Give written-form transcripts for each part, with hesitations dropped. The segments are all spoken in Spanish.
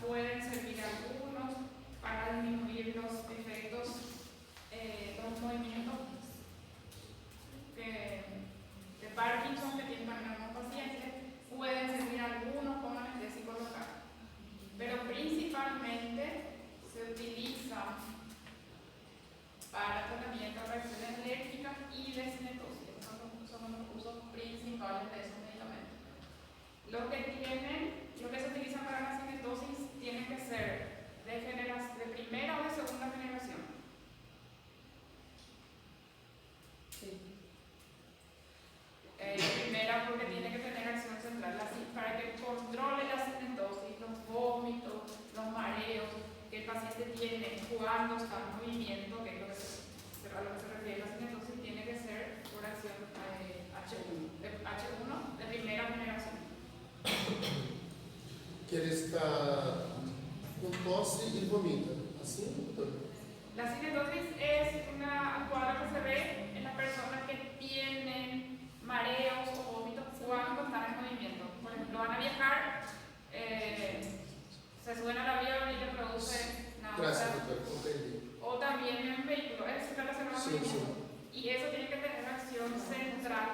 pueden servir algunos para disminuir los efectos de los movimientos de Parkinson que tienen también algunos pacientes. Pueden servir algunos como anestésico local, pero principalmente se utiliza para tratamiento de reacciones alérgicas y de cinetosis. Esos son los usos principales de esos medicamentos. Lo que se utiliza para la cinetosis tiene que ser de primera o de segunda generación. Sí. Primera porque tiene que tener acción central, para que controle la cinetosis, los vómitos, los mareos que el paciente tiene cuando está en movimiento, que es a lo que se refiere la cinetosis, tiene que ser por acción H1 de primera generación. Que ele está com tosse e vomita. Assim, doutor? La cinetosis es un cuadro que se ve en las personas que tienen mareos o vómitos cuando están en movimiento. Por ejemplo, van a viajar, se suben al avión y les produce Graças, náuseas. doutor. Compreendi. O también en vehículos, es relacionado al Sí, movimiento. sí. Y eso tiene que tener acción central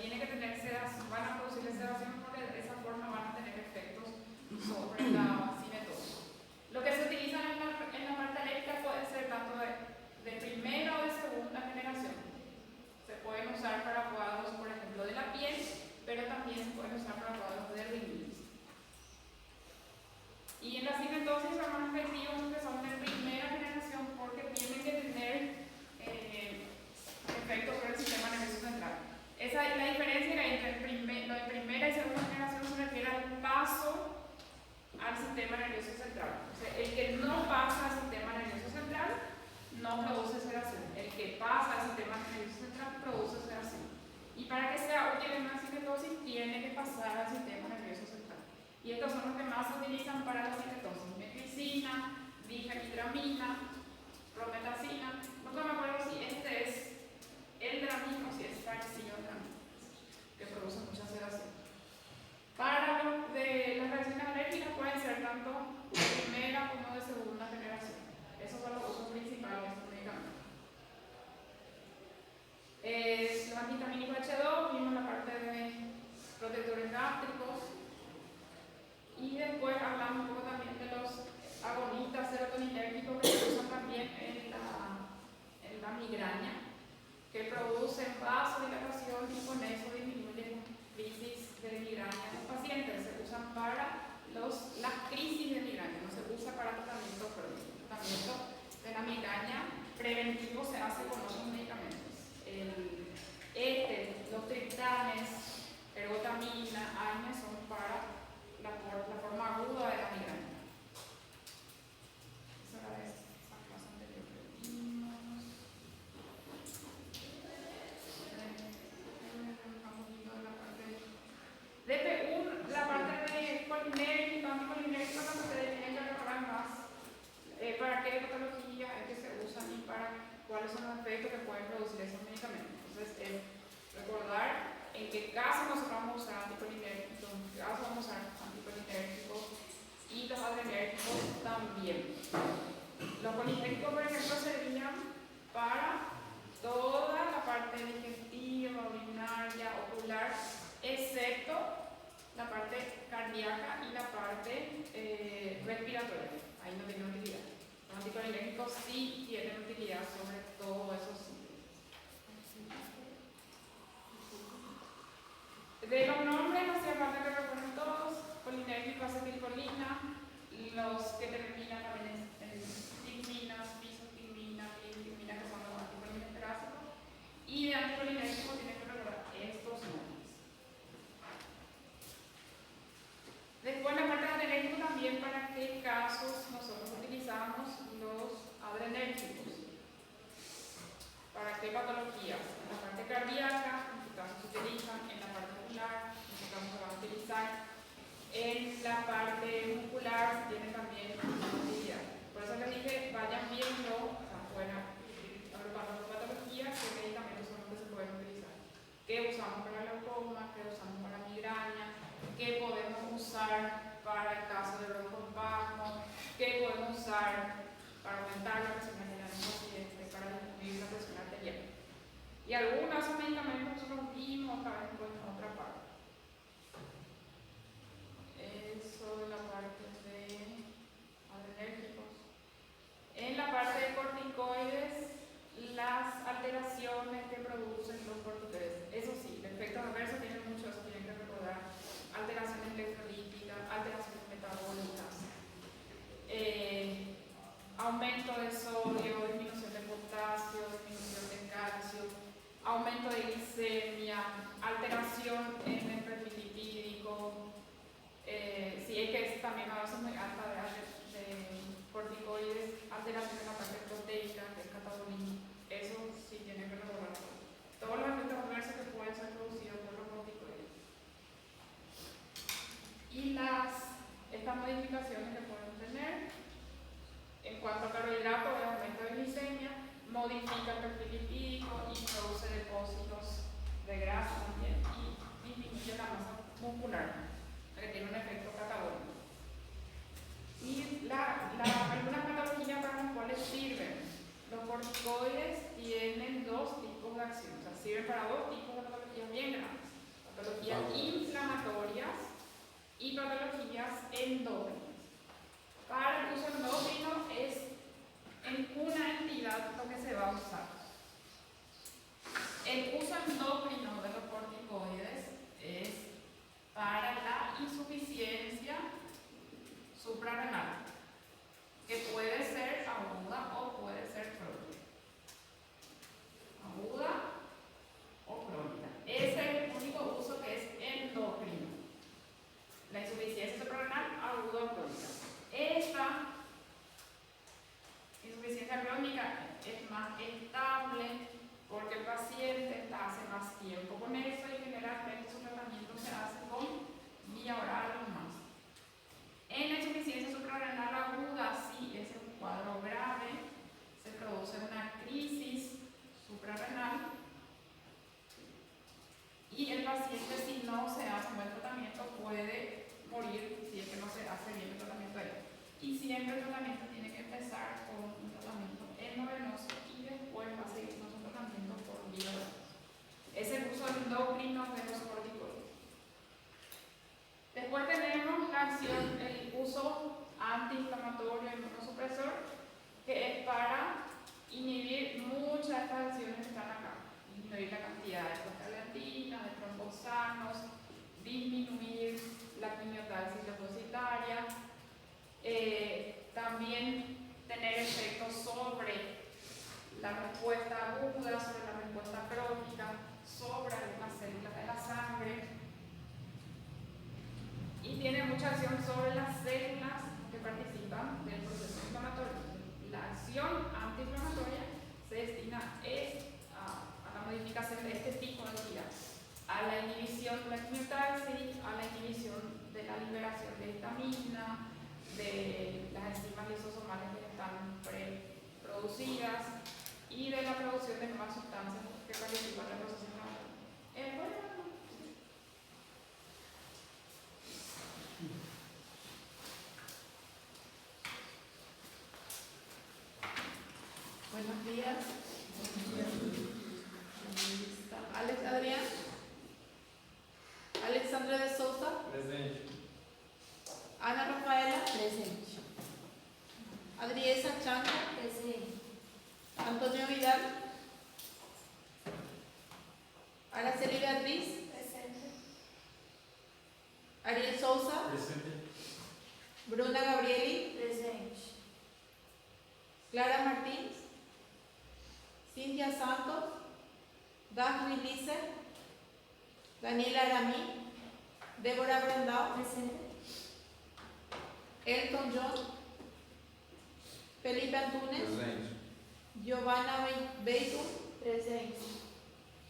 tiene que tener sedación, van a producir sedación porque de esa forma van a tener efectos sobre la cinetosis. Lo que se utiliza en la parte alérgica puede ser tanto de primera o de segunda generación. Se pueden usar para cuadros, por ejemplo, de la piel, pero también se pueden usar para cuadros de rinitis. Y en la cinetosis son más efectivos que son de primera generación porque tienen que tener efectos sobre el sistema nervioso central. La diferencia entre lo de primera y segunda generación se refiere al paso al sistema nervioso central. O sea, el que no pasa al sistema nervioso central no produce sedación. El que pasa al sistema nervioso central produce sedación. Y para que sea útil en una cinetosis tiene que pasar al sistema nervioso central. Y estos son los que más se utilizan para la cinetosis: metricina, difenhidramina, prometacina. Nunca me acuerdo si este es el dramina o si es fluoxetine, que produce mucha sedación. Para de las reacciones alérgicas pueden ser tanto de primera como de segunda generación. Esos son los usos principales de estos medicamentos. Los antihistamínicos H2, vimos la parte de protectores gástricos. Y después hablamos un poco también de los agonistas serotoninérgicos que se usan también en la migraña, que producen vasodilatación y con eso disminuyen crisis de migraña en los pacientes. Se usan para las crisis de migraña, no se usa para tratamiento crónico. El tratamiento de la migraña preventivo se hace con otros medicamentos. Los triptanes, ergotamina, AINE son para la forma aguda de la migraña. Esa era esa clase anterior que vimos. Estamos viendo la parte de DP1, la parte de colinérgico, anticolinérgico, no se tienen que recordar más para qué patologías es que se usan y para cuáles son los efectos que pueden producir esos medicamentos. Entonces, recordar en qué caso nosotros vamos a usar anticolinérgicos, en qué caso vamos a usar anticolinérgicos y los adrenérgicos también. Los colinérgicos, por ejemplo, servían para toda la parte digestiva, urinaria, ocular, excepto la parte cardíaca y la parte respiratoria. Ahí no tienen utilidad. Los anticolinérgicos sí tienen utilidad sobre todos esos síntomas. De los nombres, no hacía falta que recuerden todos: colinérgico, acetilcolina, los que terminan también en tigminas, bisostigmina, piridostigmina, que son los anticolinérgicos, y de anticolinérgico tienen que recordar estos nombres. Después, la parte de adrenérgico también, para qué casos nosotros utilizamos los adrenérgicos. ¿Para qué patologías? En la parte cardíaca, en este caso se utilizan; en la parte ocular, en este caso se van a utilizar; en la parte muscular se tiene también utilidad. Por eso les dije, vayan viendo afuera, agrupando por patologías, qué medicamentos son los que se pueden utilizar. ¿Qué usamos para glaucoma? ¿Qué usamos para migraña? ¿Qué podemos usar para el caso de bronco estas modificaciones que pueden tener en cuanto a carbohidratos, el aumento de glicemia, modifica el perfil lipídico y produce depósitos de grasa también y disminuye la masa muscular, que tiene un efecto catabólico. Y algunas patologías para las cuales sirven. Los corticoides tienen dos tipos de acción, o sea, sirven para dos tipos de patologías bien grandes: patologías inflamatorias y patologías endógenas. Para el uso endógeno es en una entidad lo que se va a usar. El uso endócrino de los corticoides es para la insuficiencia suprarrenal, que puede ser aguda o puede ser crónica. Aguda o crónica. Ese es el único uso que es endocrino. La insuficiencia suprarrenal, aguda o crónica. Esta insuficiencia crónica es más estable porque el paciente hace más tiempo con eso y generalmente su tratamiento se hace con vía oral o más. En la insuficiencia suprarrenal aguda, sí, es un cuadro grave, se produce una crisis suprarrenal y el paciente, si no se hace un buen tratamiento, puede morir si es que no se hace bien el tratamiento ahí. Y siempre el tratamiento tiene que empezar con un tratamiento endovenoso y después va a seguir con su tratamiento por vía oral. Es el uso endocrino de los corticoides. Después tenemos la acción, el uso antiinflamatorio y inmunosupresor, que es para inhibir muchas de estas acciones que están acá. Disminuir la cantidad de prostaglandinas, de trombosanos, disminuir la quimiotaxis depositaria, también tener efectos sobre la respuesta aguda, sobre la respuesta crónica, sobre algunas células de la sangre, y tiene mucha acción sobre las células que participan del proceso inflamatorio. La acción antiinflamatoria se destina a la modificación de este tipo de actividades, a la inhibición de la quimiotaxis, a la inhibición de la liberación de histamina, de las enzimas lisosomales que están preproducidas y de la producción de nuevas sustancias que participan del proceso inflamatorio. Buenos días. Alex Adrián. Alexandra de Souza. Presente. Ana Rafaela. Presente. Adriesa Chanca. Presente. Antonio Vidal. Araceli Beatriz. Presente. Ariel Souza. Presente. Bruna Gabrieli. Presente. Clara Martins. Cintia Santos. Daphne Lice. Daniela Aramí. Débora Brandao. Presente. Elton John. Felipe Antunes. Presente. Giovanna Beitum. Presente.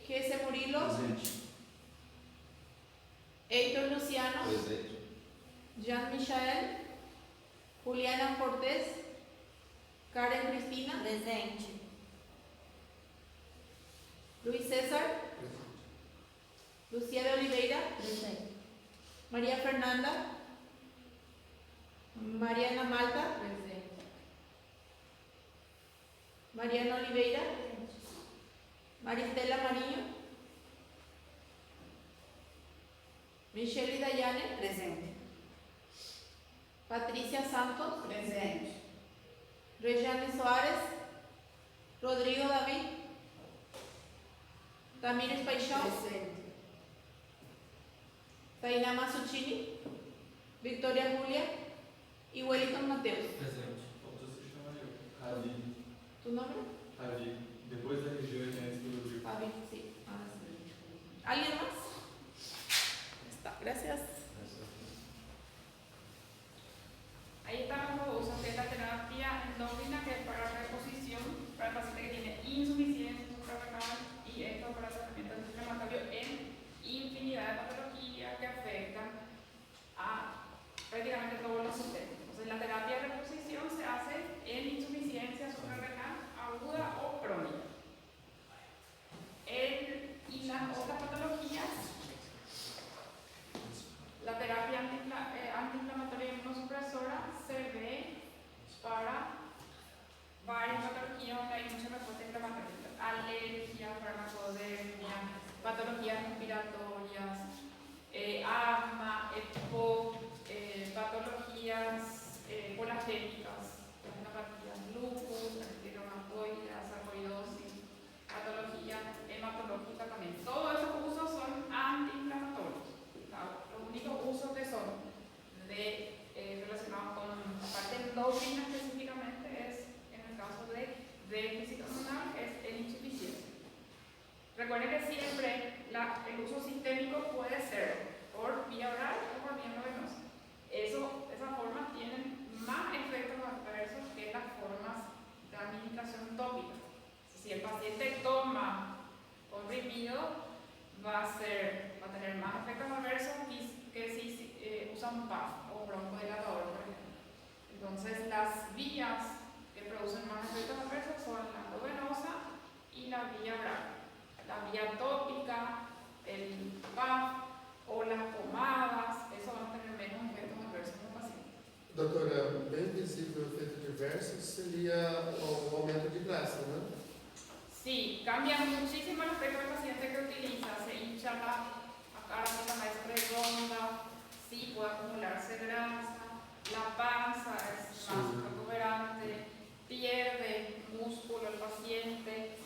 Jesse Murilo. Presente. Heitor Luciano. Presente. Jean Michael. Juliana Cortés. Karen Cristina. Presente. Luis César. Lucía de Oliveira. Presente. María Fernanda. Mariana Malta. Presente. Mariana Oliveira. Maristela Marillo. Michelle Dayane. Presente. Patricia Santos. Presente. Rejane Soares. Rodrigo David. Tamires Paixão. Presente. Tainá Masuccini. Victoria Julia. Y Wellington Mateus. Presente. Falta se chama eu. Ravi. ¿Tu nombre? Ravi. Depois da região antes do Rodrigo. Fabi, sí. Ahora sí. ¿Alguien más? Está, gracias. Ahí están los usos, que es la terapia endócrina, que es para reposición para el paciente que tiene insuficiencia suprarrenal, y esto para tratamiento antiinflamatorio en infinidad de patologías que afectan a prácticamente todos los PAF o broncodilatador, por ejemplo. Entonces, las vías que producen más efectos adversos son la endovenosa y la vía oral. La vía tópica, el PAF o las pomadas, eso van a tener menos efectos adversos en el paciente. Doutora, bem visível o efeito adverso seria o aumento de graça, né? Sí, cambia muchísimo el aspecto del paciente que utiliza, se hincha la cara, la más redonda, sí puede acumularse grasa, la panza es más Sí. protuberante, pierde músculo el paciente,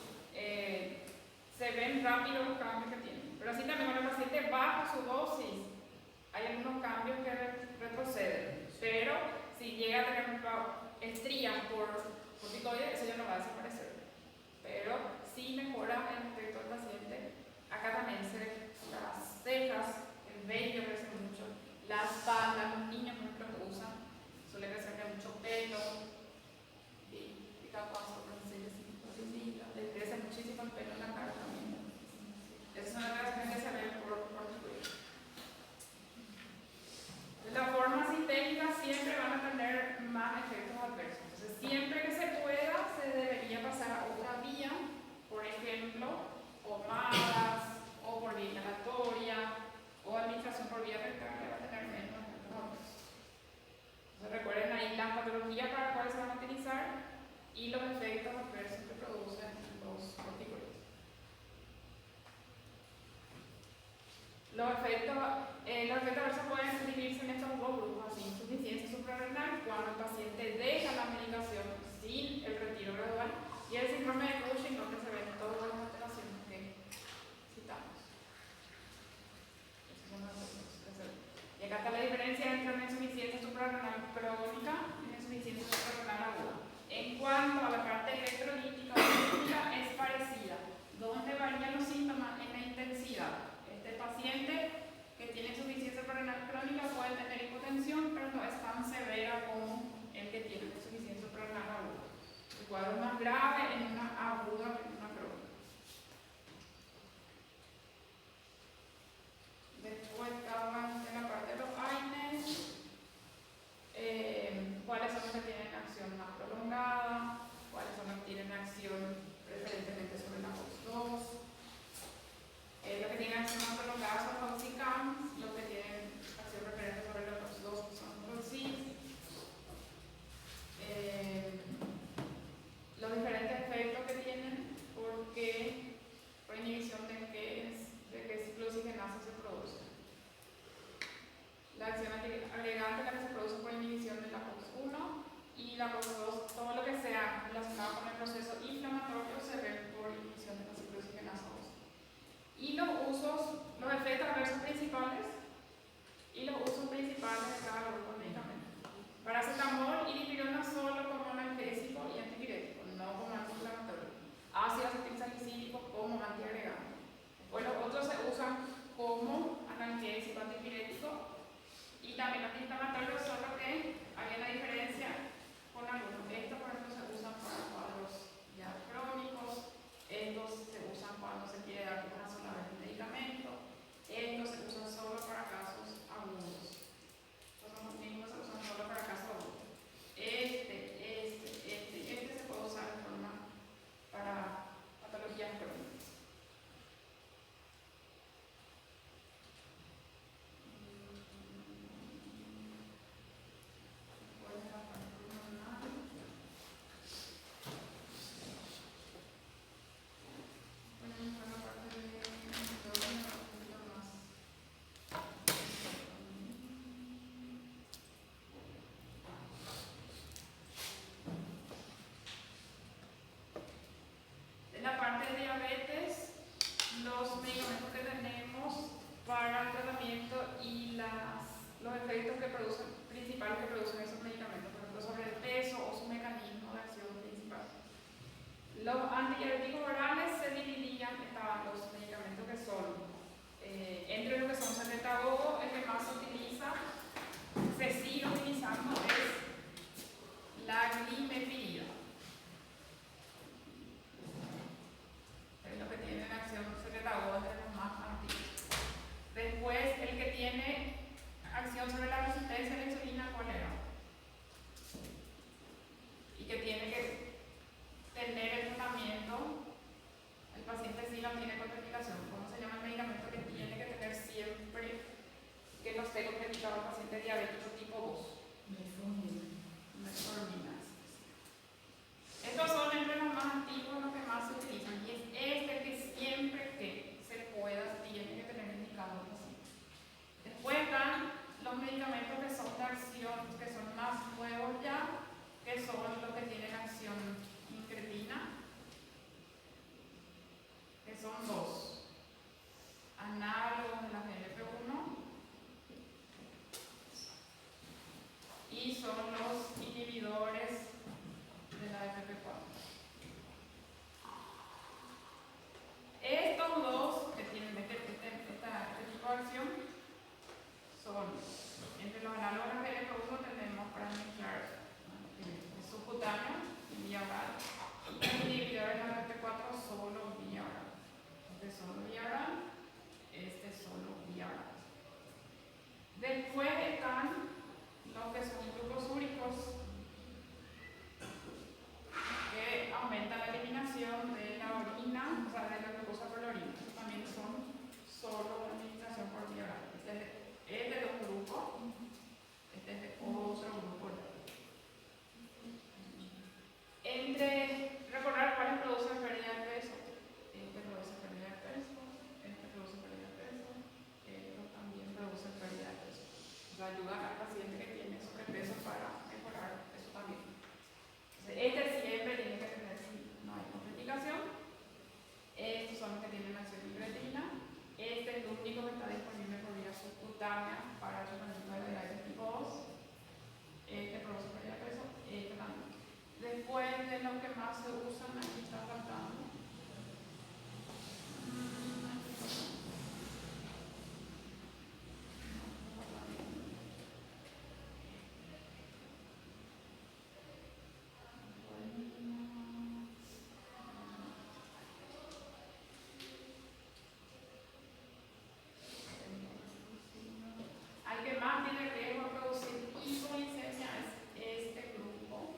se ven rápido los cambios que tiene. Pero así también cuando el paciente baja su dosis, hay algunos cambios que retroceden. Pero si llega a tener estrías por corticoides, eso ya no va a desaparecer. Pero sí mejora el aspecto del paciente. Acá también las cejas, el vello crece mucho, la espalda, los niños por ejemplo que usan, suele crecerle mucho pelo, y capaz les crece muchísimo el pelo en la cara también. Esas son las reacciones que se ven por corticoides. De la forma sistémica siempre van a tener más efectos adversos. Entonces, siempre que se pueda, se debería pasar a otra vía, por ejemplo, pomadas, o por vía inhalatoria, o administración por vía rectal, que va a tener menos efectos adversos. Entonces, recuerden ahí las patologías para las cuales se van a utilizar y los efectos adversos que producen los corticoides. Los efectos adversos pueden dividirse en estos dos grupos, así, insuficiencia suprarrenal, cuando el paciente deja la medicación sin el retiro gradual, y el síndrome de Cushing, donde se ven todas las alteraciones que citamos. Y acá está la diferencia entre una insuficiencia suprarrenal crónica y una insuficiencia suprarrenal aguda. En cuanto a la parte electrolítica o química, es parecida. ¿Dónde varían los síntomas? En la intensidad. Este paciente que tiene insuficiencia suprarrenal crónica puede tener hipotensión, pero no es tan severa como el que tiene insuficiencia suprarrenal aguda. El cuadro es más grave en una aguda que en una crónica. Después estaban en la parte de los AINES, cuáles son los que tienen acción más prolongada, cuáles son los que tienen acción preferentemente sobre la COX-2. Los que tienen acción más prolongada son los oxicams, los que tienen acción preferente sobre los COX-2 son los CIS. Los diferentes efectos que tienen, porque por inhibición de qué ciclooxigenasa se produce. La acción agregante la que se produce por inhibición de la COX-1 y la COX-2, todo lo que sea relacionado con el proceso inflamatorio se ve por inhibición de la ciclooxigenasa 2. Y los efectos adversos principales y los usos principales de cada grupo de medicamentos. Paracetamol y dipirona solo como analgésico y antipirético, no como antiinflamatorio. Ácido acetilsalicílico como antiagregante. Después los otros se usan como analgésico, antipirético y también antiinflamatorio, solo que hay una diferencia con algunos. Estos, por ejemplo, se usan para cuadros ya crónicos, estos se usan cuando se quiere dar una sola vez el medicamento, estos se usan solo para casos agudos. Los mismos se usan solo para casos agudos. Este se puede usar de forma para patologías crónicas. En la parte de diabetes, los medicamentos que tenemos para el tratamiento y los efectos principales que producen esos medicamentos, por ejemplo, sobre el peso o su mecanismo de acción principal. Los antidiabéticos orales se dividían, estaban los medicamentos que son, entre los que son secretagogo, el que más se utiliza, se sigue utilizando es la glimepirida. Es lo que tiene acción secretagogo entre los más antiguos. Después, el que tiene acción sobre la resistencia a la insulina, ¿cuál era? Y que tiene que tener el tratamiento, el paciente sí no tiene contraindicación. ¿Cómo se llama el medicamento que tiene que tener siempre que no esté contraindicado al paciente diabético tipo 2? Metformina. Estos son entre los más antiguos, los que más se utilizan, y es este que siempre que se pueda tiene que tener indicado el paciente. Después están los medicamentos que son de acción, que son más nuevos ya, que son los que tienen acción incretina, que son dos análogos de la GLP-1 y son los inhibidores de la FP4. Estos dos que tienen este tipo de acción son, entre los análogos de GLP-1 tenemos para mezclar subcutáneo y vía oral, y los inhibidores de la FP4 solo vía oral. Este solo vía oral, este solo vía oral. Después están los que son glucosúricos, que aumentan la eliminación de la orina, o sea, de la glucosa por la orina. También son solo administración por vía oral. Este es de un grupo, este es de otro grupo. Recordar cuáles producen pérdida de peso. Este produce pérdida de peso, este produce pérdida de peso, esto también produce pérdida de peso. O sea, ayuda al paciente que tiene sobrepeso para mejorar eso también. Este siempre tiene que tener, si no hay contraindicación. Estos son los que tienen acción incretina. Este es el único que está disponible por vía subcutánea para el tratamiento de diabetes tipo 2. Este produce pérdida de peso, este también. Después de los que más se usan, aquí está faltando. Al que más tiene riesgo de producir hipoglicemia es este grupo,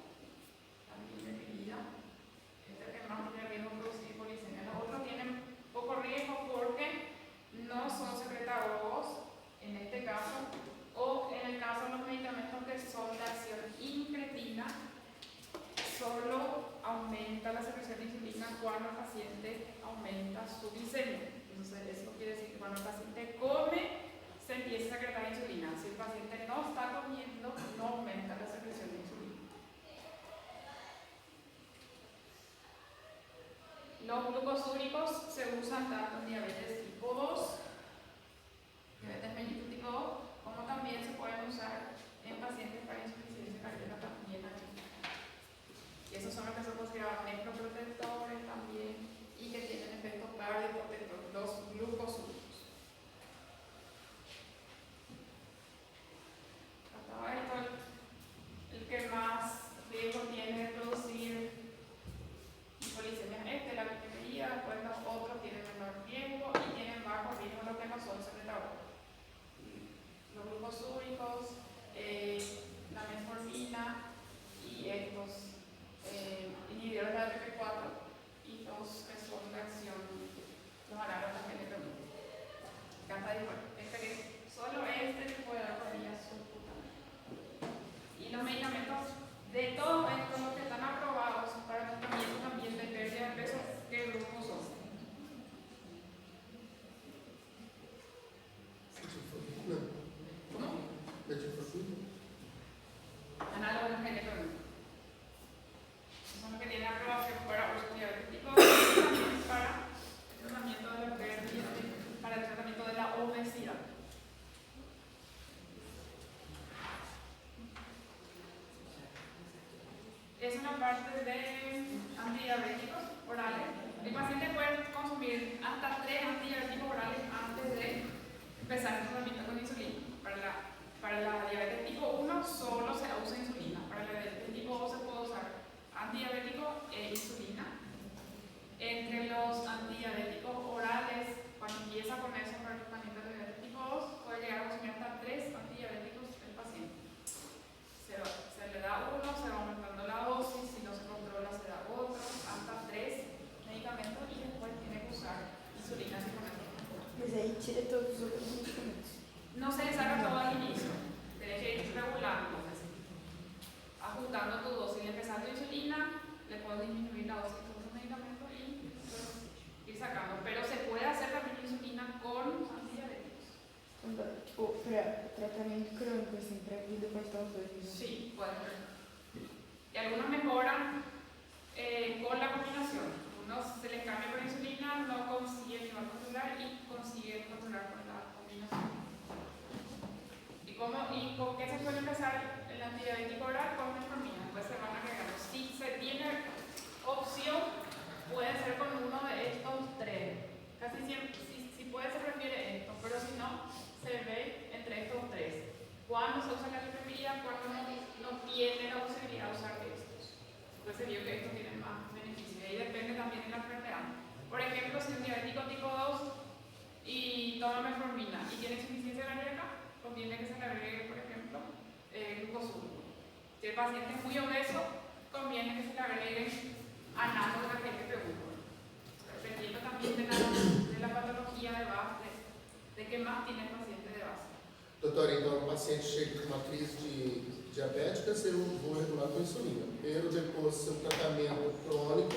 también de medida. Este es el que más tiene riesgo de producir hipoglicemia. Los otros tienen poco riesgo porque no son secretagogos, en este caso, o en el caso de los medicamentos que son de acción incretina, solo aumenta la secreción de insulina cuando el paciente aumenta su glicemia. Entonces, eso quiere decir que cuando el paciente come, se empieza a secretar insulina. Si el paciente no está comiendo, no aumenta la secreción de insulina. Los glucosúricos se usan tanto en diabetes tipo 2, diabetes mellitus tipo 2, como también se pueden usar en pacientes para insuficiencia cardíaca también. Y esos son los que son considerados nefroprotectores también y que tienen efectos cardioprotectores, los glucosúricos. El que más riesgo tiene de producir hipoglicemia es la glicemia, después los otros tienen menor riesgo y tienen bajo riesgo los que no son secretagogos. Los glucosúricos, la metformina y estos inhibidores de la FP4 y los que son de acción, los análogos de GLP-1. Acá está solo este se puede dar por vía subcutánea. Y los medicamentos de todos estos los que están aprobados para el tratamiento también de pérdida de peso, ¿qué grupos son? ¿Cómo? Análogos de GLP-1. Son los que tienen aprobación para uso diabético y también para el tratamiento de la pérdida, para el tratamiento de la obesidad. Es una parte de antidiabéticos orales. El paciente puede consumir hasta 3 antidiabéticos orales antes de empezar el tratamiento con insulina. Para la diabetes tipo 1 solo se usa insulina. Para la diabetes tipo 2 se puede usar antidiabético e insulina. Entre los antidiabéticos orales, cuando empieza con eso para el tratamiento de diabetes tipo 2, puede llegar a consumir hasta 3 antidiabéticos tratamento crônico, assim, para vir depois de estar os dois juntos. Sí, pueden ver. Y algunos mejoran con la combinación. Unos se les cambia por insulina, no consiguen igual controlar y consiguen controlar con la combinación. ¿Y con qué se suele empezar el antidiabético oral? Con metformina. Después se van agregando. Si se tiene opción, puede ser con uno de estos tres. Casi siempre, si puede, se refiere esto, pero si no, se ve entre estos tres. Cuando se usa la lipemida, cuando no tiene la posibilidad de usar estos. Pues se vio que estos tienen más beneficios. Y ahí depende también de la enfermedad. Por ejemplo, si un diabético tipo 2 y toma metformina y tiene insuficiencia cardíaca, conviene que se le agregue, por ejemplo, glucosulfuro. Si el paciente es muy obeso, conviene que se le agregue análogos de GLP-1. Dependiendo también de la patología de base, de qué más tiene el paciente de base. Doutora, então o paciente chega com uma crise diabética, se eu vou regular com insulina. Primeiro, depois, se um tratamento crônico,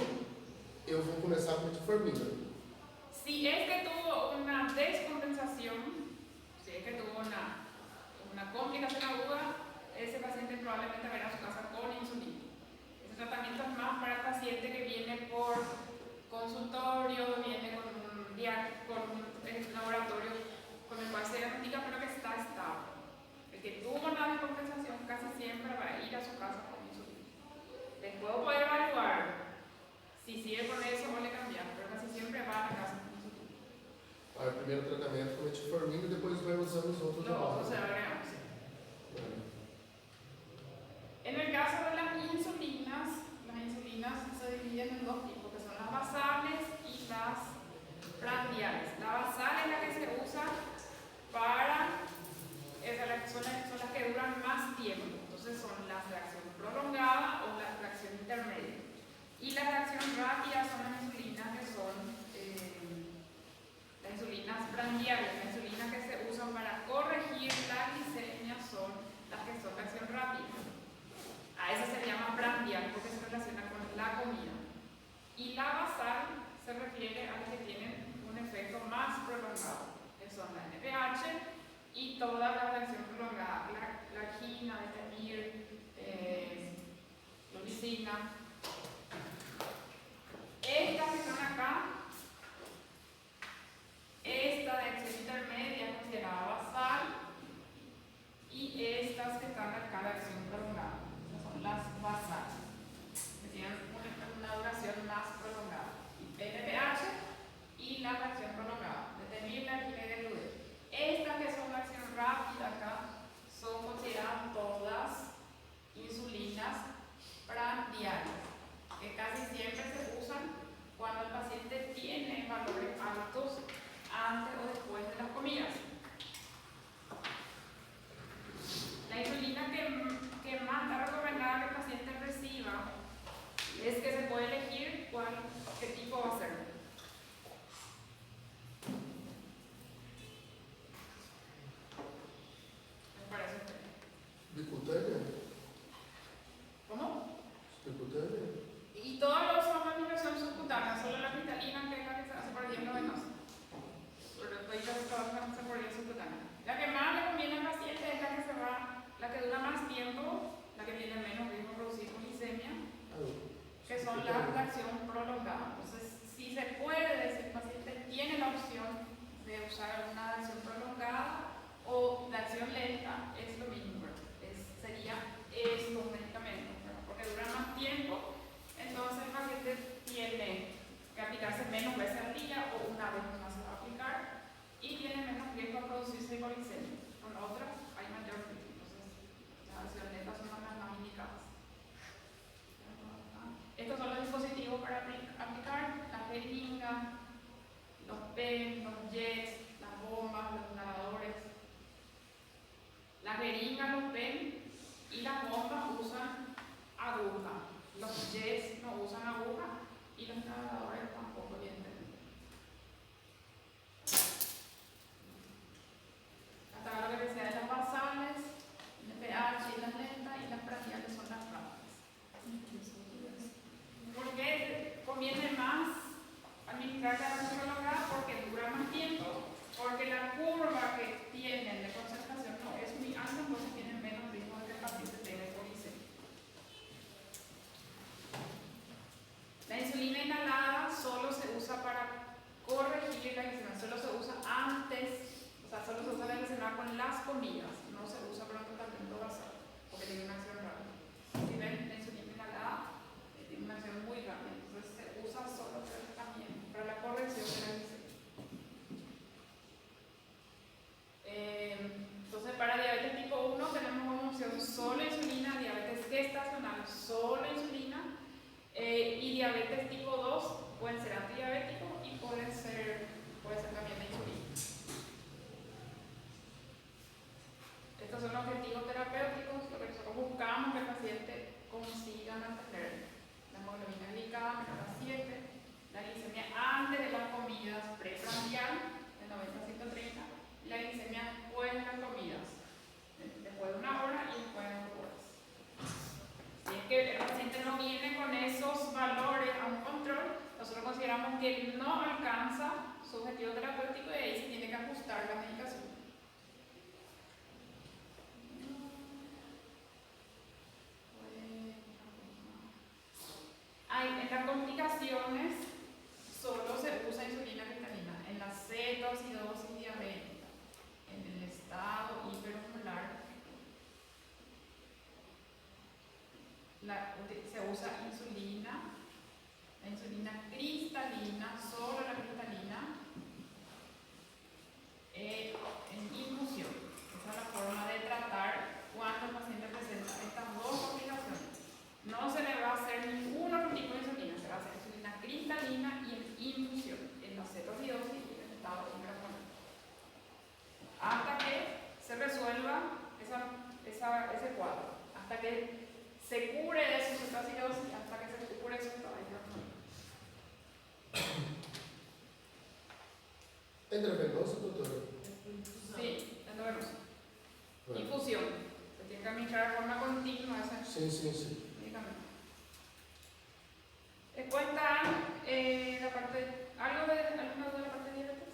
eu vou começar com metformina. Si es que tuvo una descompensación, si es que tuvo una complicación aguda, ese paciente probablemente va a ir a su casa con insulina. Ese tratamiento es más para el paciente que viene por consultorio, viene con un laboratorio con el cual se diagnostica, pero que está estable. El que tuvo una descompensación casi siempre va a ir a su casa con insulina. Después puede evaluar si sigue con eso o le cambiar, pero casi siempre va a la casa con insulina. Aí, o primeiro tratamento com metformina e depois vai usando os outros de Los volta. otros se agregan, sí. En el caso de las insulinas se dividen en dos tipos, que son las basales y las prandiales. La basal es la que se usa para, son las que duran más tiempo, entonces son la reacción prolongada o la reacción intermedia. Y la reacción rápida son las insulinas que son las insulinas prandiales, las insulinas que se usan para corregir la glicemia son las que son de acción rápida. A esa se llama prandial porque se relaciona con la comida. Y la basal se refiere a las que tienen un efecto más prolongado, que son la NPH y toda la reacción prolongada, la argina, betamir, glicina. Estas que están acá, esta de acción intermedia es considerada basal y estas que están acá de acción prolongada, son las basales, que tienen una duración más prolongada. NPH y la reacción prolongada, determina la argina y de gluten. Estas que son de acción rápida acá son consideradas todas insulinas prandiales, que casi siempre se usan cuando el paciente tiene valores altos antes o después de las comidas. La insulina que más está recomendada que el paciente reciba es que se puede elegir qué tipo va a ser. ¿Les parece a usted? Bicutânea? ¿Cómo? Bicutânea? Y todos los fármacos son subcutáneos, solo la cristalina que es la que se hace por vía endovenosa. Pero todas se hacen por vía subcutánea. La que más le conviene al paciente es la que dura más tiempo, la que tiene menos riesgo de producir glicemia, que son las de acción prolongada. Entonces, si se puede, si el paciente tiene la opción de usar una acción prolongada o de acción lenta, es lo mismo, sería estos medicamentos, ¿verdad? Porque duran más tiempo, entonces el paciente tiene que aplicarse menos veces al día o una vez más se va a aplicar y tiene menos riesgo de producirse hipoglicemia. Con otras hay mayor riesgo, entonces las acciones lentas son las más indicadas. Estos son los dispositivos para aplicar, la jeringa, los pen, los jets, las bombas, los inhaladores. La jeringa, los pen y las bombas usan aguja. Los jets no usan aguja y los inhaladores tampoco, evidentemente. Hasta ahora lo que decía de las basales, el pH y las lentas y las prandiales son las rápidas. ¿Por qué conviene más administrar la acción prolongada? Porque dura más tiempo, porque la curva que tienen de concentración no es muy alta son objetivos terapéuticos, lo que nosotros buscamos que el paciente consiga mantener la hemoglobina glicada menor a 7, la glicemia antes de las comidas preprandial, de 90 a 130, y la glicemia después de las comidas, después de 1 hora y después de 2 horas. Si es que el paciente no viene con esos valores a un control, nosotros consideramos que no alcanza su objetivo terapéutico y ahí se tiene que ajustar la medicación. En las complicaciones solo se usa insulina cristalina. En la cetoacidosis diabética, en el estado hiperosmolar, se usa insulina, la insulina cristalina, solo la cristalina, en infusión. Esa es la forma de tratar cuando el paciente presenta estas dos complicaciones. No se le va a hacer ningún otro tipo de insulina, se va a hacer insulina cristalina y en infusión, en la cetoacidosis y en el estado hiperosmolar. Hasta que se resuelva ese cuadro, hasta que se cure de su cetoacidosis, hasta que se cure de su estado hiperosmolar. ¿Endovenoso, doctora? Sí, endovenoso. Bueno. Infusión. Se tiene que administrar de forma continua ese Sí. medicamento. Después está alguna de la parte de diabetes.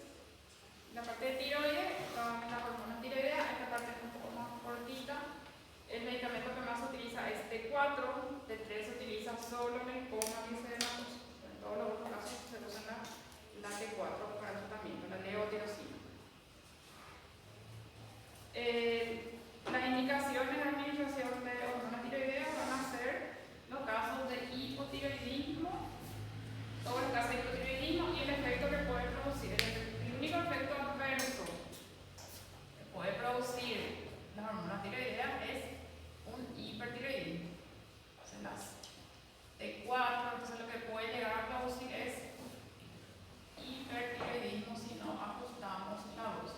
La parte de tiroides, la hormona tiroidea, esta parte es un poco más cortita. El medicamento que más se utiliza es T4, T3 se utiliza solo en el coma glicematoso. En todos los otros casos se usa la T4 para el tratamiento, la levotirosina. Las indicaciones de administración de hormona tiroidea van a ser los casos de hipotiroidismo, todo el caso de hipotiroidismo y el efecto que puede producir. El único efecto adverso que puede producir la hormona tiroidea es un hipertiroidismo. Entonces las T4, entonces lo que puede llegar a producir es hipertiroidismo si no ajustamos la dosis.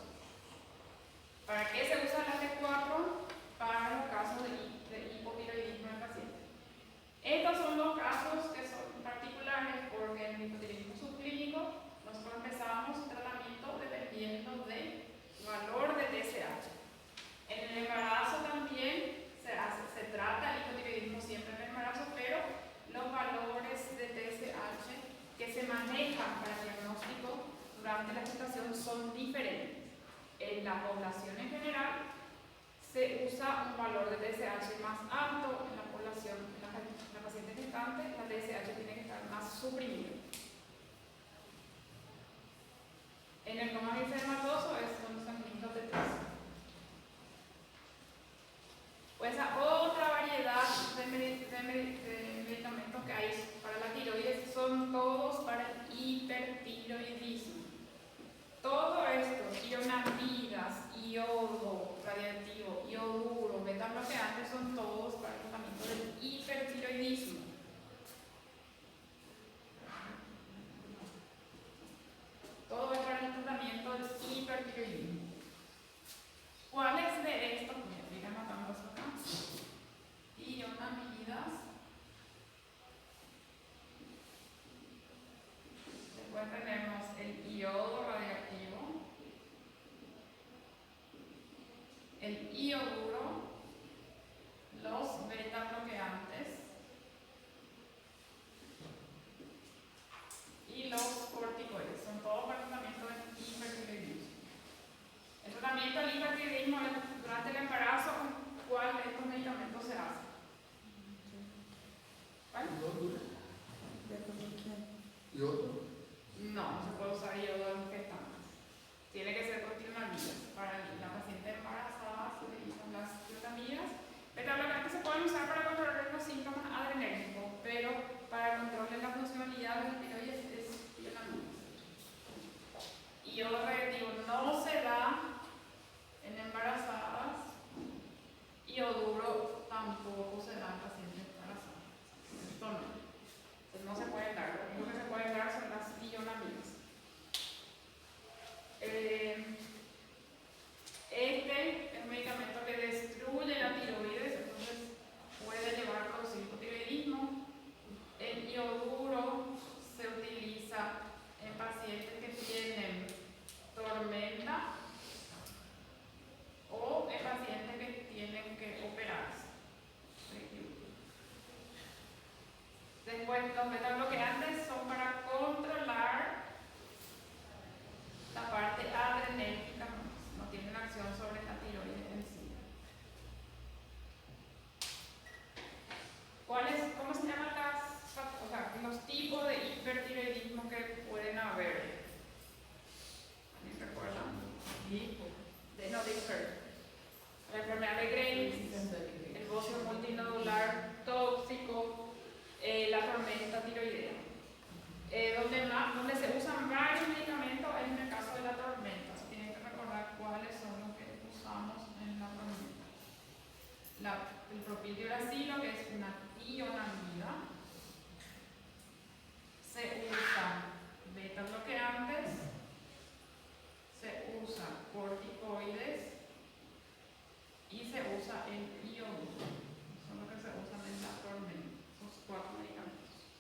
¿Para qué se usa la T4? Para los casos de hipotiroidismo en el paciente. Estos son los casos que son particulares porque en el hipotiroidismo subclínico nosotros empezamos tratamiento dependiendo del valor de TSH. En el embarazo también se trata el hipotiroidismo siempre en el embarazo, pero los valores de TSH que se manejan para el diagnóstico durante la gestación son diferentes. En la población en general se usa un valor de TSH más alto, en la población, en la paciente gestante, la TSH tiene que estar más suprimida. En el coma glicematoso es donde se administra T3. Pues esa otra variedad de medicamentos que hay para la tiroides son todos para el hipertiroidismo. Todo esto, ionamidas, iodo radiactivo, ioduro, beta-bloqueantes, son todos para el tratamiento del hipertiroidismo. Todo es para el tratamiento del hipertiroidismo. ¿Cuáles de estos? Voy a ir anotando eso acá. Ionamidas. Después tenemos el iodo radiactivo, el Después, los beta-bloqueantes son para controlar la parte adrenérgica, no tienen acción sobre la tiroides en sí. ¿Cómo se llaman los tipos de hipertiroidismo que pueden haber? ¿Alguien recuerda? De hiper. La enfermedad de Graves, el bocio multinodular tóxico, la tormenta tiroidea. Donde se usan varios medicamentos es en el caso de la tormenta. Se tienen que recordar cuáles son los que usamos en la tormenta. El propiltiuracilo, que es una tionamida. Se usan beta bloqueantes, se usan corticoides y se usa el iodo. Son los que se usan en la tormenta, esos 4 medicamentos.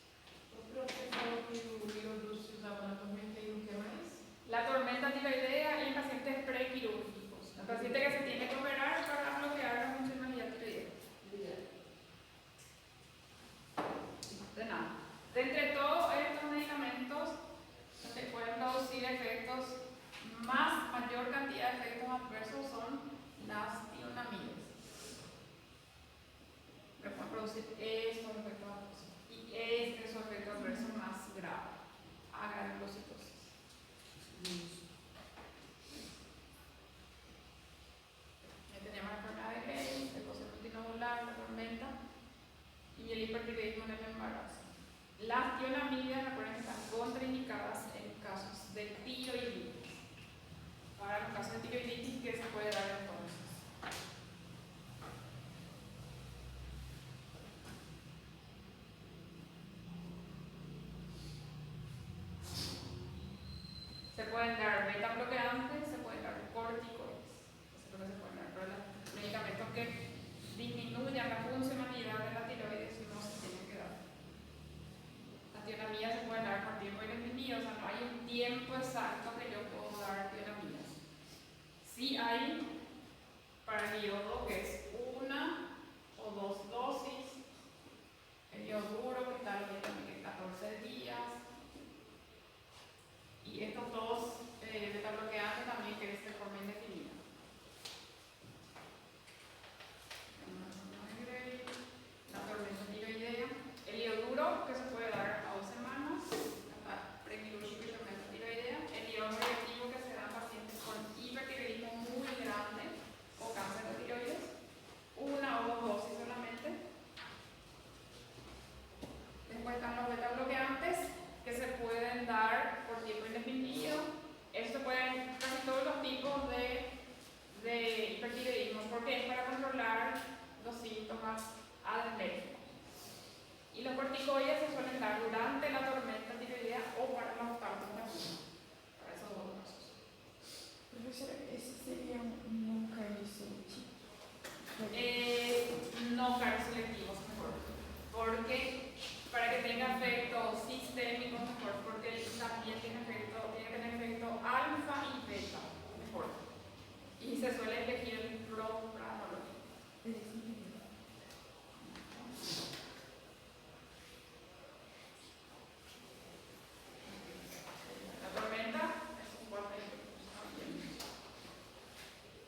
Otro pesado que se usaba en la tormenta y un qué más. La tormenta tiroidea y en pacientes prequirúrgicos. El paciente que se tiene que operar para bloquear la funcionalidad tiroidea. De nada. De entre todos estos medicamentos, se pueden producir efectos, mayor cantidad de efectos adversos son las tionamidas. Que pueden producir estos efectos adversos. Y este es su efecto adverso más grave, aganglocitosis. Tenemos la enfermedad de Graves, el bocio multinodular, la tormenta y el hipertiroidismo en el embarazo. Las tionamidas, recuerden que están contraindicadas en casos de tiroiditis. Para los casos de tiroiditis, ¿qué se puede dar entonces? Se pueden dar beta bloqueantes, se pueden dar corticoides. Eso es lo que se pueden dar. Pero los medicamentos que disminuyan la funcionalidad de la tiroides no se tienen que dar. Las tionamidas se pueden dar por tiempo indefinido, o sea, no hay un tiempo exacto que yo puedo dar tionamidas. Sí hay para el iodo, que es 1 o 2 dosis, el iodo que está también en 14 días, y estos dos beta bloqueantes también que es de forma indefinida. La tormenta tiroidea, el ioduro que se puede dar a 2 semanas, prequirúrgico y tormenta tiroidea, el iodo reactivo que se da en pacientes con hipertiroidismo muy grande o cáncer de tiroides, 1 o 2 dosis solamente. Después están los beta bloqueantes que se pueden dar por tiempo indefinido. Esto se pueden casi todos los tipos de hipertiroidismo porque es para controlar los síntomas adrenérgicos. Y los corticoides se suelen dar durante la tormenta tiroidea o para los partos vaginales. Para esos dos casos. Profesora, ese sería un cardioselectivo. No cardioselectivos mejor. Porque para que tenga efecto sistémico mejor, porque también tiene que tener efecto alfa y beta mejor. Y se suele elegir el propranolol. La tormenta es un cuarto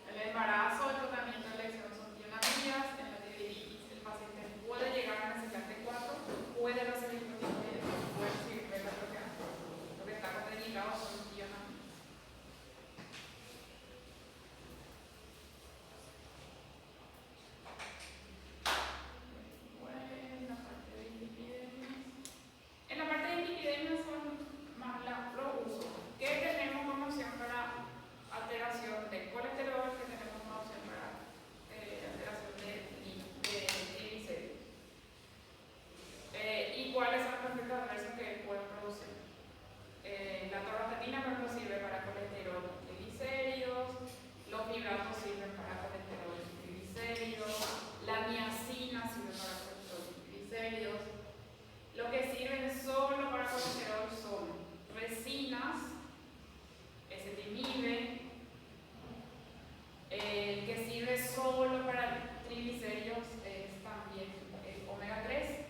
el embarazo, el tratamiento de elección son tionamidas. En la tiroiditis el paciente puede llegar a necesitar T4, puede recibir corticoides, puede recibir beta bloqueantes. Lo que está contraindicado son los tionamidas. En la parte de lipidemias son más los usos. ¿Qué tenemos como opción para alteración de colesterol? ¿Qué tenemos como opción para alteración de triglicéridos? ¿Y cuáles son los efectos adversos que pueden producir? La torvastatina, por ejemplo, sirve para colesterol y triglicéridos. Los fibratos sirven para colesterol y triglicéridos. La niacina sirve para colesterol y triglicéridos. Lo que sirven solo para colesterol son resinas, ezetimibe. El que sirve solo para triglicéridos es también el omega 3.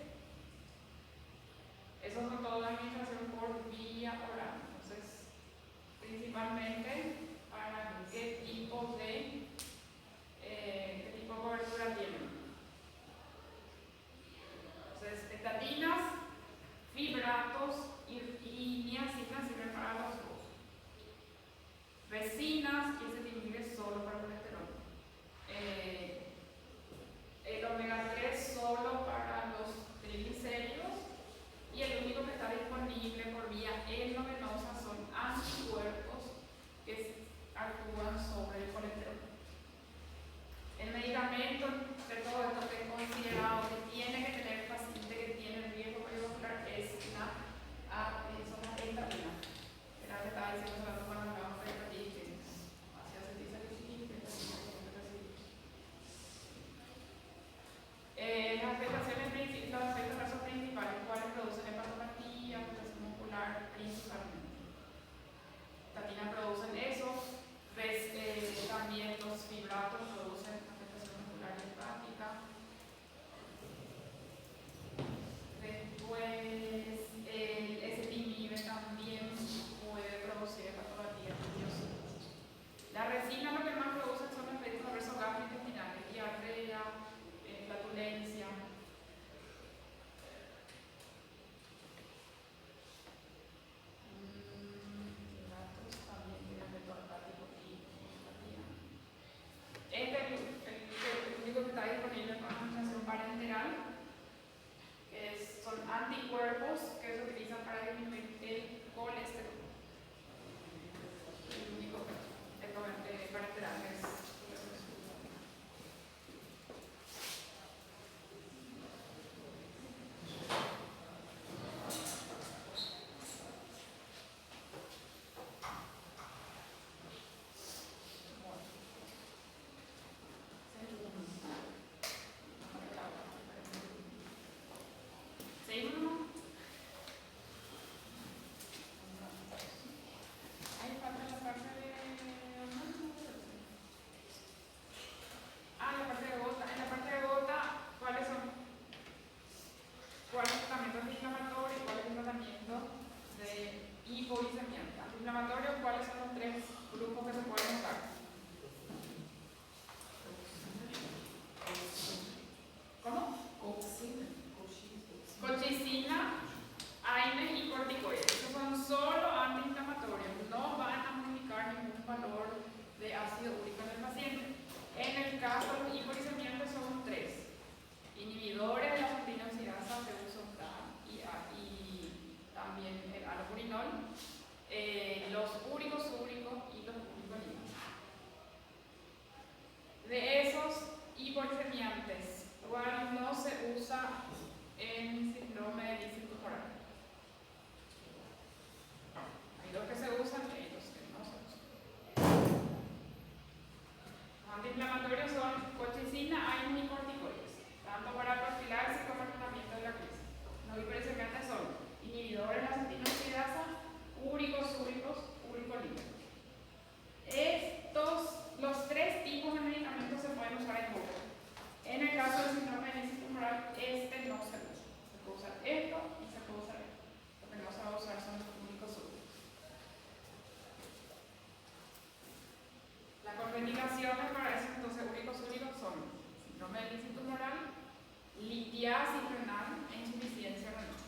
litiasis renal e insuficiencia renal.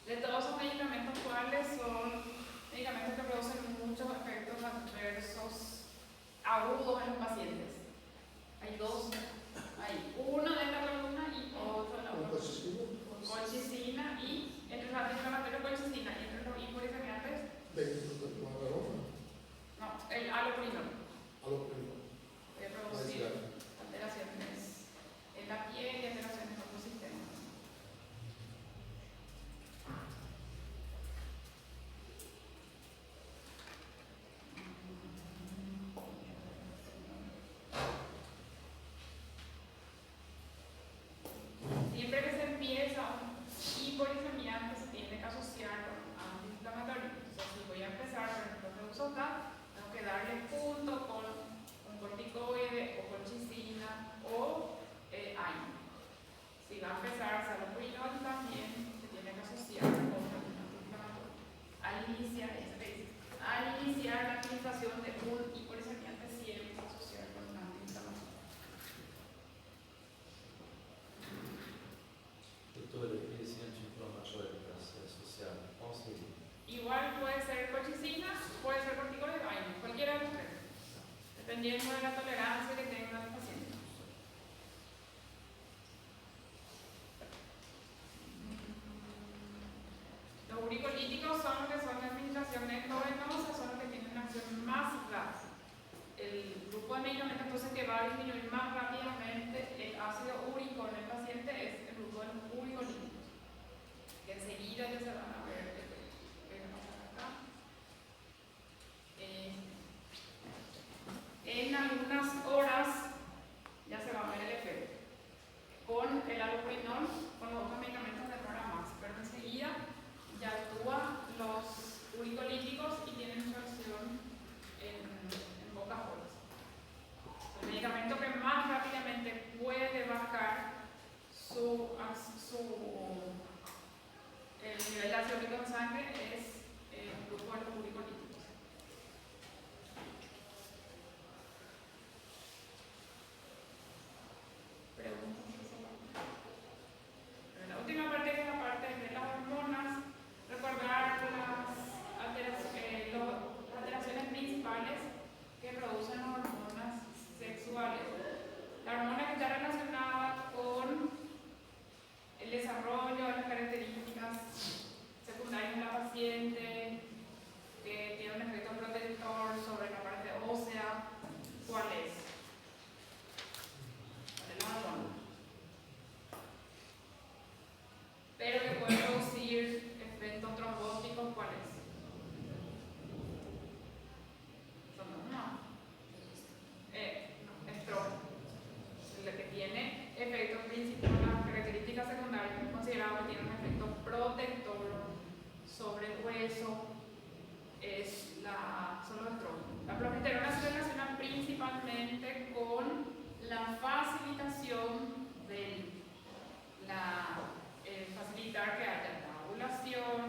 De todos esos medicamentos, ¿cuáles son medicamentos que producen muchos efectos adversos agudos en los pacientes? Hay dos. Hay uno de esta columna y otro de la otra. Colchicina y entre los antiinflamatorios colchicina y entre los hipouricemiantes. No, el allopurinol. Puede producir alteraciones en la piel y alteraciones en otros sistemas. Siempre que se empieza un hipouricemiante se tiene que asociar con un antiinflamatorio. Entonces, si voy a empezar, por ejemplo, Reusotat, tengo que darle junto con un corticoide o colchicina o AINE. Si va a empezar salopurinol, también se tiene que asociar con un antiinflamatorio. Al iniciar la administración de un hipouricemiante, siempre asociar con un antiinflamatorio. Doutor, esse anti-inflamatório para ser associado, qual seria? Igual puede ser colchicina, puede ser corticoide o AINE, cualquiera de los tres, dependiendo de la tolerancia que tenga el paciente. Los uricolíticos son los que son de administración endovenosa, son los que tienen una acción más rápida. El grupo de medicamentos entonces que va a disminuir más rápidamente el ácido úrico en el paciente es el grupo de los uricolíticos, que enseguida ya se van a ver acá. En algunas horas ya se va a ver el efecto. Con el allopurinol, con los otros medicamentos demora más, pero enseguida ya actúa los uricolíticos y tienen su acción en pocas horas. El medicamento que más rápidamente puede bajar el nivel de ácido úrico en sangre es el grupo de los uricolíticos. Preguntas. La última parte es la parte de las hormonas. Recordar las alteraciones principales que producen las hormonas sexuales. La hormona que está relacionada con el desarrollo de las características secundarias en la paciente, que tiene un efecto protector sobre la parte ósea. ¿Cuál es? La hormona. Pero que puede producir efectos trombóticos, ¿cuál es? Estrógeno. El que tiene efectos principales, las características secundarias, es considerado que tiene un efecto protector sobre el hueso, son los estrógenos. La progesterona se relaciona principalmente con la facilitación de facilitar que haya la ovulación,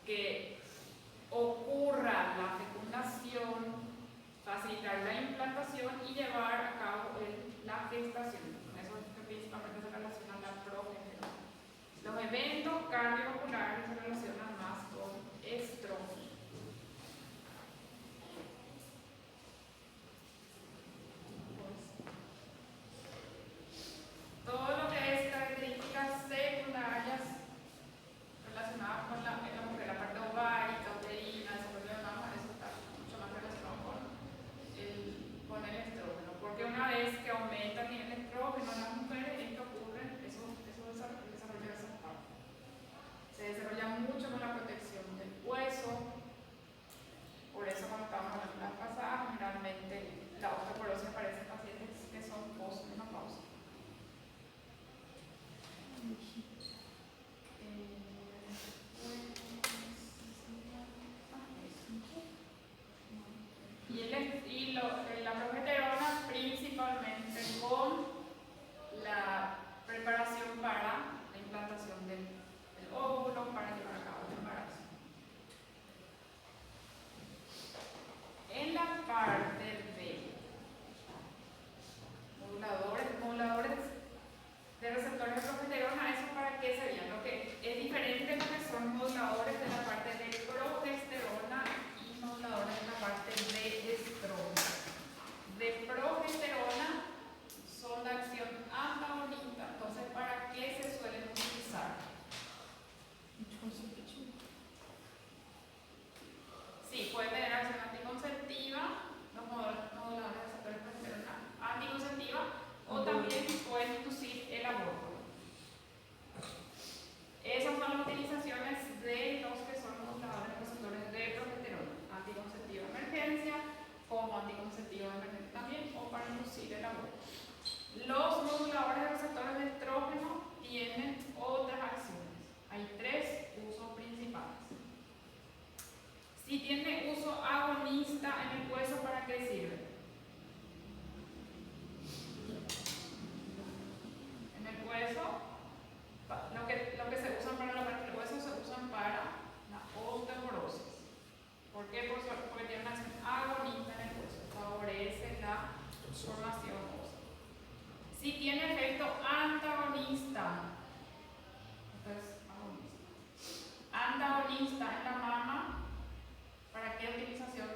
que ocurra la fecundación, facilitar la implantación y llevar a cabo la gestación. Con eso principalmente se relaciona la progesterona. Los eventos cardiovasculares se relacionan más con estrógenos. Todo lo que es características secundarias relacionadas con la mujer, la parte ovárica, uterina, desarrollo de mama, eso está mucho más relacionado con el estrógeno. Porque una vez que aumenta el nivel de estrógeno en las mujeres, esto ocurre, eso desarrolla esas partes. Se desarrolla mucho con la protección del hueso. Por eso, cuando estamos hablando de las pasadas, generalmente la osteoporosis aparece en pacientes que son postmenopáusicos. La progesterona principalmente con la preparación para la implantación del óvulo para llevar a cabo el embarazo. En la parte B para inducir el aborto. Los moduladores de receptores de estrógeno tienen otras acciones. Hay 3 usos principales. Si tiene uso agonista en el hueso, ¿para qué sirve? En el hueso, lo que se usan para la parte del hueso se usan para la osteoporosis. ¿Por qué? Porque tiene una acción agonista en el hueso, favorece la formación ósea. Si tiene efecto antagonista, entonces antagonista en la mama, ¿para qué utilización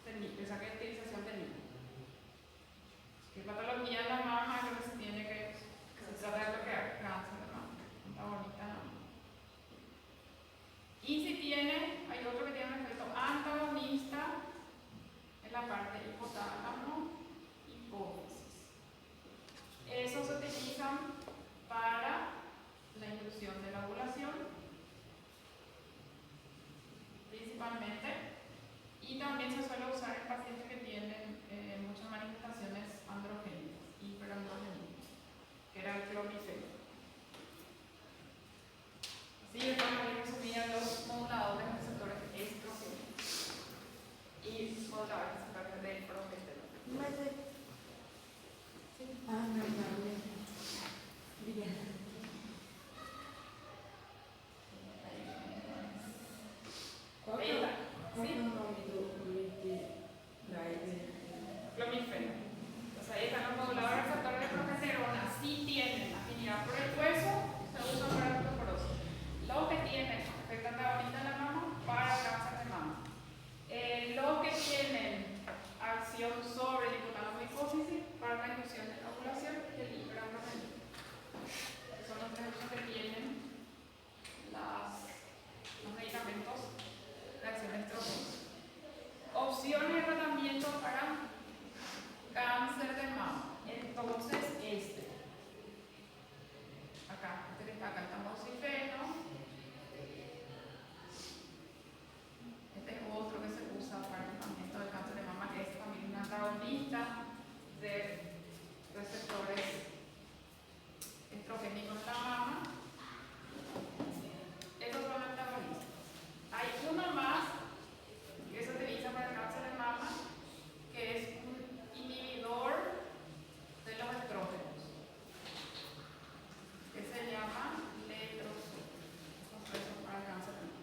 del niño? ¿Para qué utilización del niño? ¿Qué patología en la mama es lo que se tiene que se trata de bloquear? Cáncer de mama, antagonista en la mama. Y si tiene, hay otro que tiene un efecto antagonista en la parte hipotálamo, hipófisis. Esos se utilizan para la inducción de la ovulación, principalmente, y también se suele usar en pacientes que tienen muchas manifestaciones androgénicas, hiperandrogénicas, que era el clomifeno. Así de todas maneras resumían los moduladores de receptores estrógenos y moduladores de receptores de progesterona. Clomifeno. Entonces ahí están los moduladores de receptores de progesterona. Si tienen afinidad por el hueso, se usan para la osteoporosis. Los que tienen efecto antagonista en la mama, para el cáncer de mama. Los que tienen acción sobre el hipotálamo hipófisis, para la inducción de la ovulación y el hiperandrogenismo. Son los 3 usos que tienen los medicamentos de acción estrógena. Opciones de tratamiento para cáncer de mama. Entonces, acá está el tamoxifeno. Este es otro que se usa para el tratamiento del cáncer de mama, que es también un antagonista de receptores estrogénicos en la mama. Estos son antagonistas. Hay uno más que se utiliza para el cáncer de mama, que es un inhibidor de los estrógenos, que se llama letrozol. Estos son para el cáncer de mama.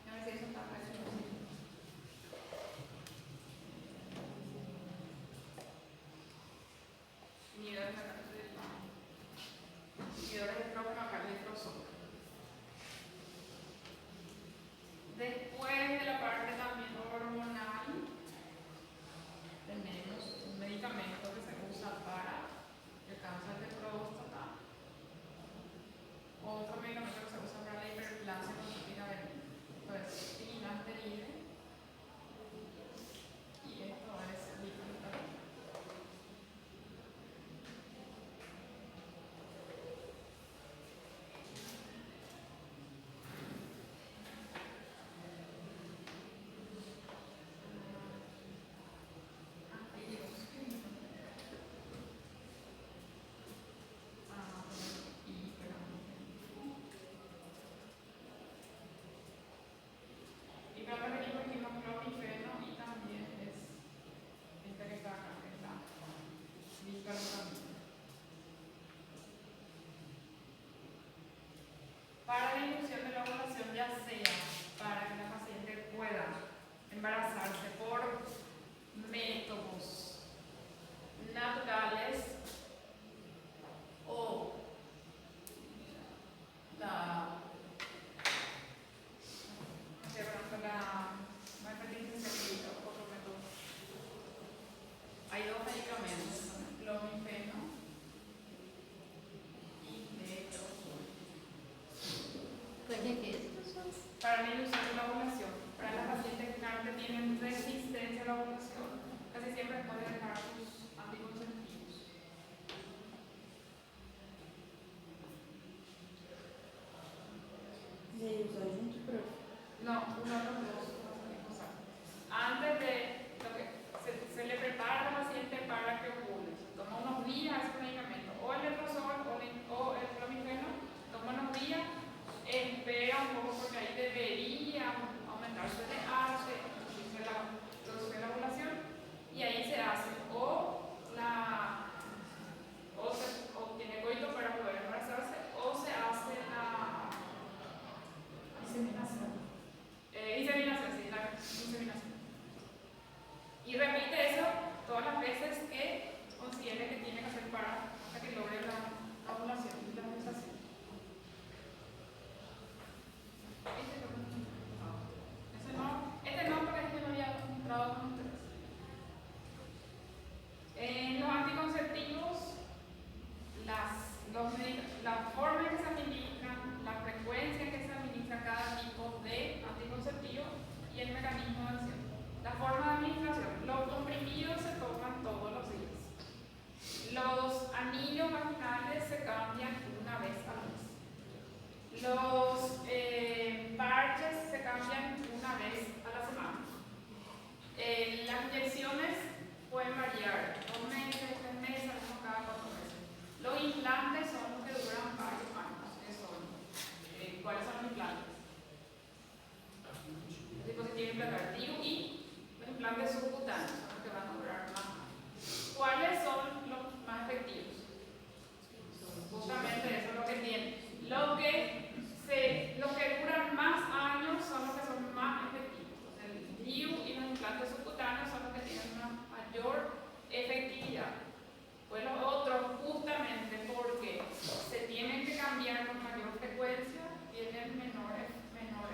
A ver si eso está fácil. Inhibidores de estrógeno, acá letrozol. Después de la parte también hormonal, tenemos un medicamento que se usa para el cáncer de próstata, otro medicamento que se usa para la hiperplasia congénita benigna. Entonces, finasteride, y esto es diflutamina. Y para venir por ejemplo clomifeno, y también es esta que está acá, que es la bicarbonamina. Para la inducción de la ovulación, ya sea para que la paciente pueda embarazarse por métodos naturales o otro método. Hay 2 medicamentos, clomifeno y letrozol. Para la inducción de la ovulación, para las pacientes que claramente tienen resistencia a la ovulación, casi siempre pueden dejar sus anticonceptivos. uno de los dos organismos sanos. Antes de lo que se le prepara al paciente para que ocurra. Toma unos días ese medicamento, o el letrozol o el clomifeno, toma unos días, espera un poco porque ahí debería aumentar su pH, producir la ovulación, y ahí se hace o tiene coito para poder embarazarse, o se hace la inseminación. Inseminación. Y repite eso todas las veces que considere que tiene que hacer para que logre la ovulación y la gestación. Este no, porque este no había entrado con ustedes. En los anticonceptivos, la forma en que se administran, la frecuencia en que se administra cada tipo de anticonceptivo y el mecanismo de acción. La forma de administración, los comprimidos se toman todos los días. Los anillos vaginales se cambian una vez al mes. Los parches se cambian una vez a la semana. Las inyecciones pueden variar, 2 meses, 3 meses, algunos cada 4 meses. Los implantes son los que duran varios años. ¿Cuáles son los implantes? El dispositivo implantativo y los implantes subcutáneos son los que van a durar más años. ¿Cuáles son los más efectivos? Justamente eso es lo que tienen. Los que duran más años son los que son más efectivos. El DIU y los implantes subcutáneos son los que tienen una mayor efectividad. Pues los otros, justamente porque se tienen que cambiar con mayor frecuencia, tienen menor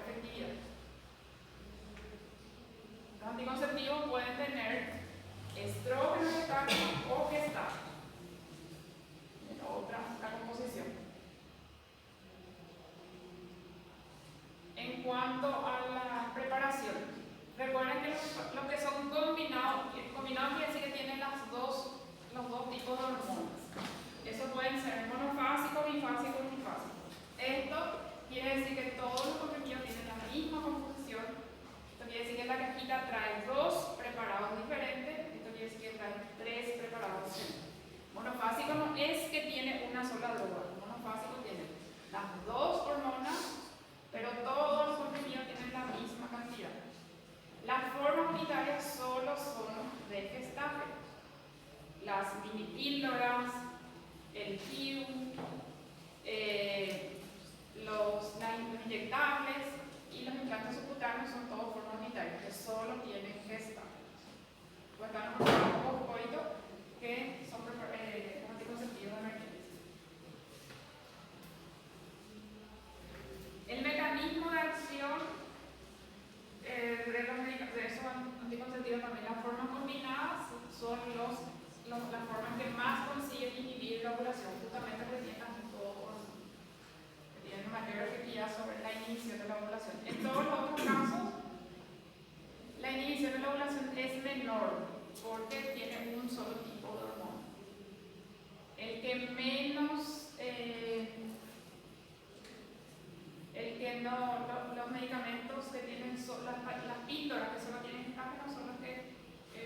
efectividad. Los anticonceptivos pueden tener estrógeno gestágeno o gestágeno. La composición. En cuanto a la preparación, recuerden que los que son combinados quiere decir que tienen los dos tipos de hormonas. Eso pueden ser monofásico, bifásico y unifásico. Esto quiere decir que todos los comprimidos tienen la misma composición. Esto quiere decir que la cajita trae 2 preparados diferentes. Esto quiere decir que trae 3 preparados diferentes. Monofásico no es que tiene una sola droga. Monofásico tiene las 2 hormonas, pero todos los comprimidos tienen la misma cantidad. Las formas unitarias solo son de gestágeno. Las minipíldoras, el PIU, los inyectables y los implantes subcutáneos son todos formas unitarias que solo tienen gestágeno. Pues están los poscoitos que son anticonceptivos de emergencia. El mecanismo de acción de esos anticonceptivos, también las formas combinadas, son las formas que más consiguen inhibir la ovulación, justamente porque tienen mayor efectividad sobre la inhibición de la ovulación. En todos los otros casos, la inhibición de la ovulación es menor porque tiene un solo tipo de hormona. El que menos, los medicamentos que tienen, las píldoras que solo tienen gestágeno son los que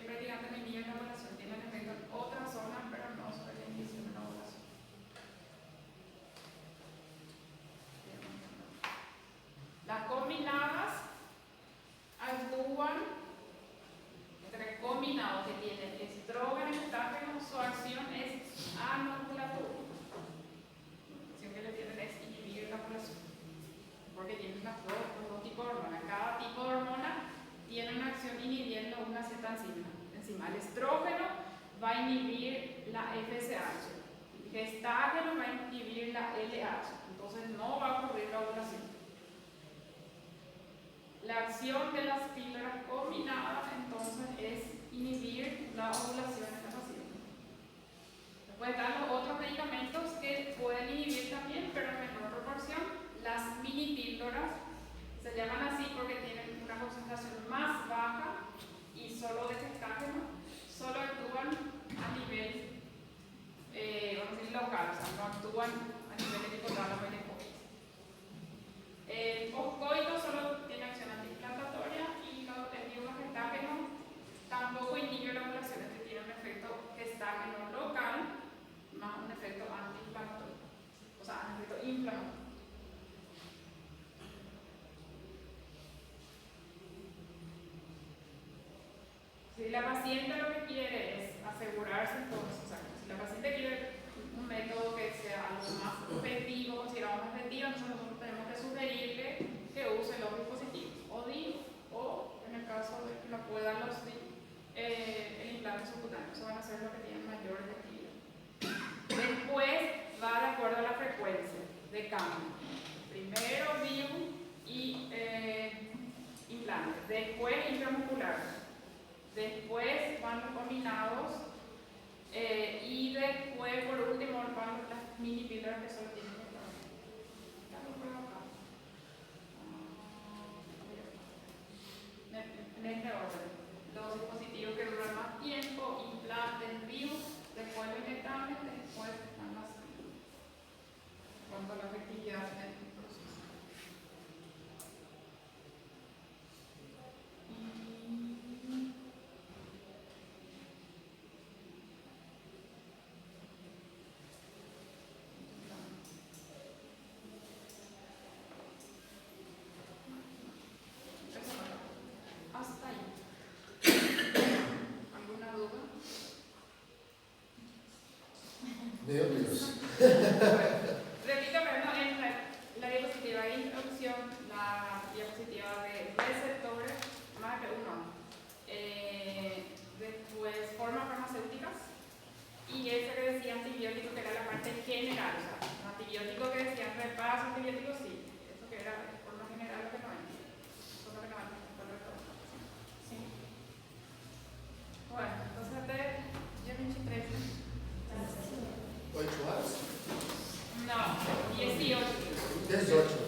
prácticamente inhiben la ovulación, tienen efecto en otras zonas, pero no sobre la inhibición de la ovulación. Las combinadas actúan entre combinados que tienen estrógeno y gestágeno, su acción es anovulatoria. La acción que le tienen es inhibir la ovulación, porque tienen los dos tipos de hormonas. Cada tipo de hormona tiene una acción inhibiendo una cierta enzima. El estrógeno va a inhibir la FSH, el gestágeno va a inhibir la LH, entonces no va a ocurrir la ovulación. La acción de las píldoras combinadas entonces es inhibir la ovulación en la paciente. Después están los otros medicamentos que pueden inhibir también, pero en menor proporción. Las mini píldoras se llaman así porque tienen una concentración más baja y solo de gestágeno, solo actúan a nivel, vamos a decir, local, o sea, no actúan a nivel de hipotálamo y de hipófisis. El poscoito solo tiene acción antiinflamatoria la paciente lo que quiere es asegurarse entonces, o sea, si la paciente quiere un método que sea algo más efectivo, considerado más efectivo, entonces nosotros tenemos que sugerirle que use los dispositivos, o DIU, o en el caso de que no puedan los DIU, el implante subcutáneo. Eso van a ser los que tienen mayor efectividad. Después va de acuerdo a la frecuencia de cambio. Primero DIU y implante, después intramuscular, después van los combinados y después por último van las mini píldoras que solo tienen que estar. Ya lo pruebo acá. En este orden. Los dispositivos que duran más tiempo, implantes, DIU, después lo inyectable, después están las en cuanto a la efectividad del proceso. Hasta ahí. ¿Alguna duda? Meu Deus. Repito, pero en la diapositiva de introducción, la diapositiva de receptores, más que uno. Después, formas farmacéuticas. Y ese que decía antibiótico, que era la parte general. O sea, los antibióticos que decían repaso, antibióticos, sí. Eso que era de forma general lo que no hay. Eso es lo que no hay. Sí. Bueno, entonces ya 23. 8 horas? No, 18. 18.